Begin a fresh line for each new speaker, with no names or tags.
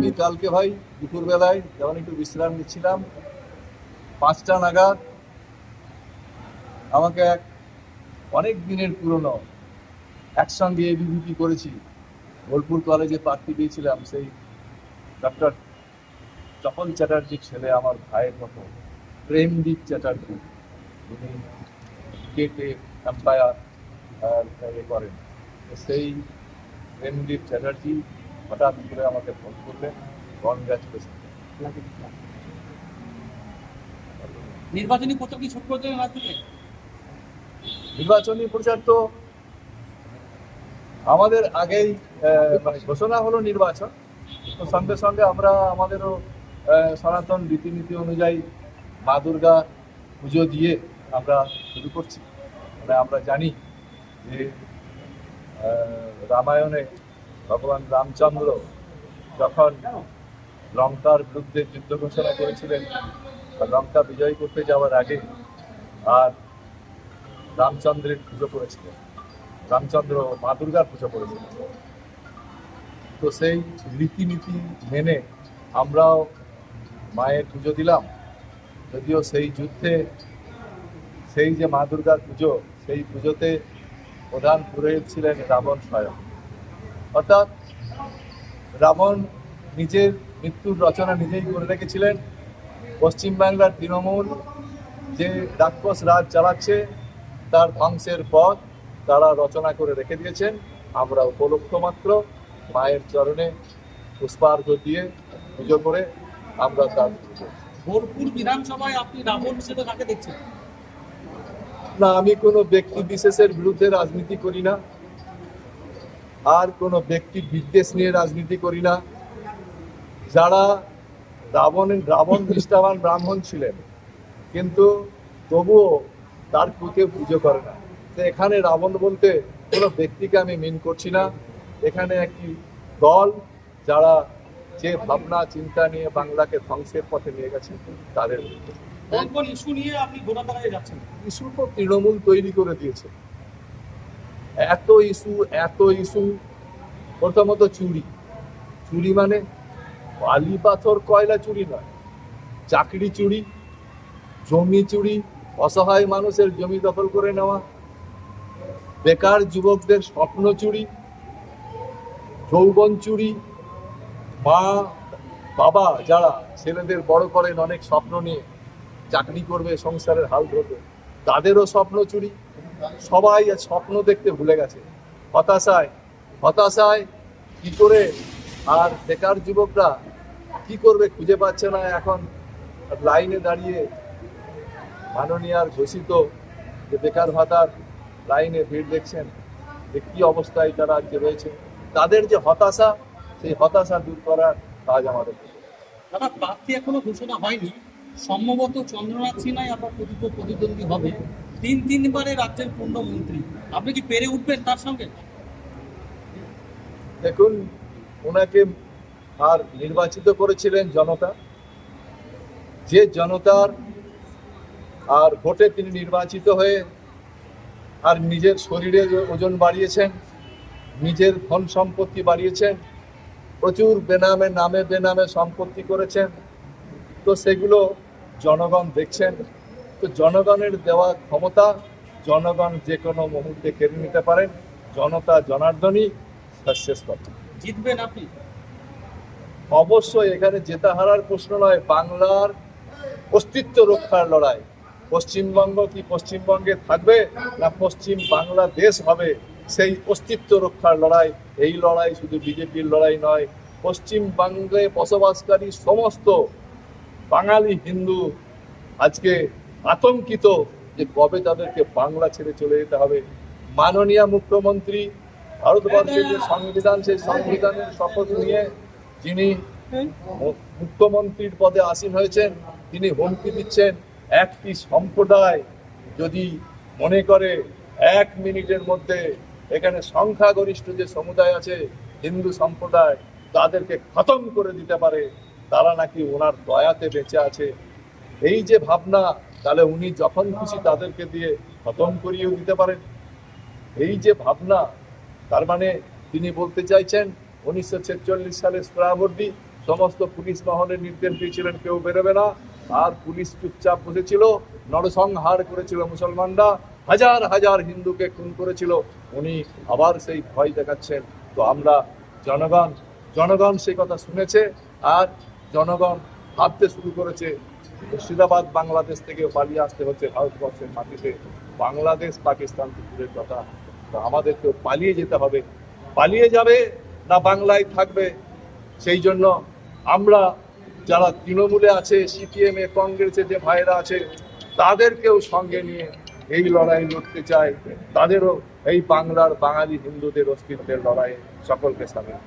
আমি কালকে ভাই দুপুরবেলায় যখন একটু বিশ্রাম নিচ্ছিলাম 5টা নাগাদ আমাকে এক অনেক দিনের পুরনো একসঙ্গে এবিভিপি করেছি বোলপুর কলেজে প্রার্থী দিয়েছিলাম সেই ডক্টর চপল চ্যাটার্জির ছেলে আমার ভাইয়ের মতো প্রেমদীপ চ্যাটার্জি, যিনি ক্রিকেটে এম্পায়ার করেন, সেই প্রেমদীপ চ্যাটার্জি হঠাৎ করে আমাকে ফোন করলেন, কনগ্রাচুলেশন।
নির্বাচনী প্রচার কি শুরু করতে হবে?
নির্বাচনী প্রচার তো আমাদের আগেই ঘোষণা হলো নির্বাচন, তো সঙ্গে সঙ্গে আমরা আমাদেরও সনাতন রীতিনীতি অনুযায়ী মা দুর্গা পুজো দিয়ে আমরা শুরু করছি। মানে আমরা জানি যে রামায়ণে ভগবান রামচন্দ্র যখন লঙ্কার বিরুদ্ধে যুদ্ধ ঘোষণা করেছিলেন, লঙ্কা বিজয় করতে যাওয়ার আগে আর রামচন্দ্রের পুজো করেছিলেন, রামচন্দ্র মা দুর্গার পুজো করেছিলেন। তো সেই রীতিনীতি মেনে আমরাও মায়ের পুজো দিলাম, যদিও সেই যুদ্ধে সেই যে মা দুর্গার পুজো, সেই পুজোতে প্রধান পুরোহিত ছিলেন রাবণ স্বয়ং। অর্থাৎ রাবণ নিজের মৃত্যুর রচনা নিজেই করে রেখেছিলেন। পশ্চিমবাংলার তৃণমূল যে রাক্ষস রাজ চালাচ্ছে তার ধ্বংসের পথ তারা রচনা করে রেখে দিয়েছেন। আমরা উপলক্ষ মাত্র মায়ের চরণে পুষ্পার্ঘ দিয়ে পুজো করে আমরা তার পুজো।
বোলপুর বিধানসভায় আপনি রাবণ হিসেবে কাকে দেখছেন?
না, আমি কোনো ব্যক্তি বিশেষের বিরুদ্ধে রাজনীতি করি না, আর কোনো ব্যক্তি বিদ্বেষ নিয়ে রাজনীতি করি না। যারা রাবণ নিষ্ঠাবান ব্রাহ্মণ ছিলেন, কিন্তু তবুও তার পুঁতে পুজো করে না। তো এখানে রাবণ বলতে কোনো ব্যক্তিকে আমি মিন করছি না, এখানে একটি দল যারা যে ভাবনা চিন্তা নিয়ে বাংলাকে ধ্বংসের পথে নিয়ে গেছে তাদের
কোন কোন ইস্যু নিয়ে আপনি ঘোরাফেরায় যাচ্ছেন?
ইস্যু তো তৃণমূল তৈরি করে দিয়েছে। এত ইস্যু। প্রথমত চুরি মানে বালি পাথর কয়লা চুরি নয়, চাকরি চুরি, জমি চুরি, অসহায় মানুষের জমি দখল করে নেওয়া, বেকার যুবকদের স্বপ্ন চুরি, যৌবন চুরি, মা বাবা যারা ছেলেদের বড় করেন অনেক স্বপ্ন নিয়ে, চাকরি করবে, সংসারের হাল ধরবে, তাদেরও স্বপ্ন চুরি। সবাই স্বপ্ন দেখতে ভুলে গেছে, হতাশায় কি করে। আর বেকার যুবকরা কি করবে খুঁজে পাচ্ছে না। এখন লাইনে দাঁড়িয়ে মাননীয়ার ঘোষিত যে বেকার ভাতার লাইনে ভিড় দেখছেন, যে কি অবস্থায় তারা আজকে রয়েছে। তাদের যে হতাশা, সেই হতাশা দূর করার কাজ আমাদের।
দাদা, প্রার্থী এখনো ঘোষণা হয়নি, সম্ভবত চন্দ্রনাথ সিনহাই আপনার প্রতিদ্বন্দ্বী হবে। তিনবারে রাজ্যের পূর্ণমন্ত্রী, আপনি কি পেরে উঠবেন তার সঙ্গে?
দেখুন, ওনাকে আর নির্বাচিত করেছিলেন জনতা, যে জনতার আর ভোটে তিনি নির্বাচিত হয়ে আর নিজের শরীরের ওজন বাড়িয়েছেন, নিজের ধন সম্পত্তি বাড়িয়েছেন, প্রচুর নামে বেনামে সম্পত্তি করেছেন। তো সেগুলো জনগণ দেখছেন। তো জনগণের দেওয়া ক্ষমতা জনগণ যে কোনো মুহূর্তে কেড়ে নিতে পারেন। জনতা জনার্দনই তার শেষ কথা।
জিতবেন আপনি?
অবশ্যই, এখানে জেতা হারার প্রশ্ন নয়, বাংলার অস্তিত্ব রক্ষার লড়াই। পশ্চিমবঙ্গ কি পশ্চিমবঙ্গে থাকবে না পশ্চিম বাংলাদেশ হবে, সেই অস্তিত্ব রক্ষার লড়াই। এই লড়াই শুধু বিজেপির লড়াই নয়, পশ্চিমবঙ্গে বসবাসকারী সমস্ত বাঙালি হিন্দু আজকে আতঙ্কিত যে কবে তাদেরকে বাংলা ছেড়ে চলে যেতে হবে। মাননীয় মুখ্যমন্ত্রী ভারতবর্ষের যে সংবিধান, সেই সংবিধানের শপথ নিয়ে যিনি মুখ্যমন্ত্রীর পদে আসীন হয়েছেন, তিনি হুমকি দিচ্ছেন একটি সম্প্রদায় যদি মনে করে 1 মিনিটের মধ্যে এখানে সংখ্যাগরিষ্ঠ যে সমুদায় আছে হিন্দু সম্প্রদায়, তাদেরকে খতম করে দিতে পারে, তারা নাকি ওনার দয়াতে বেঁচে আছে। এই যে ভাবনা, তাহলে উনি যখন খুশি তাদেরকে দিয়ে খতম করিয়েও দিতে পারেন। এই যে ভাবনা, তার মানে তিনি বলতে চাইছেন 1946 সালের সোহরাওয়ার্দী সমস্ত পুলিশ মহলের নির্দেশ দিয়েছিলেন কেউ বেরোবে না, আর পুলিশ চুপচাপ বসেছিল, নরসংহার করেছিল মুসলমানরা, হাজার হাজার হিন্দুকে খুন করেছিল। উনি আবার সেই ভয় দেখাচ্ছেন। তো আমরা জনগণ সেই কথা শুনেছে, আর জনগণ ভাবতে শুরু করেছে মুর্শিদাবাদ বাংলাদেশ থেকে পালিয়ে আসতে হচ্ছে ভারতবর্ষের মাটিতে। বাংলাদেশ পাকিস্তান দূরের কথা, তো আমাদেরকেও পালিয়ে যেতে হবে। পালিয়ে যাবে না বাংলায় থাকবে, সেই জন্য আমরা যারা তৃণমূলে আছে, সিপিএম এ, কংগ্রেসে যে ভাইরা আছে, তাদেরকেও সঙ্গে নিয়ে এই লড়াই লড়তে চাই। তাদেরও এই বাংলার বাঙালি হিন্দুদের অস্তিত্বের লড়াইয়ে সকলকে সামিল।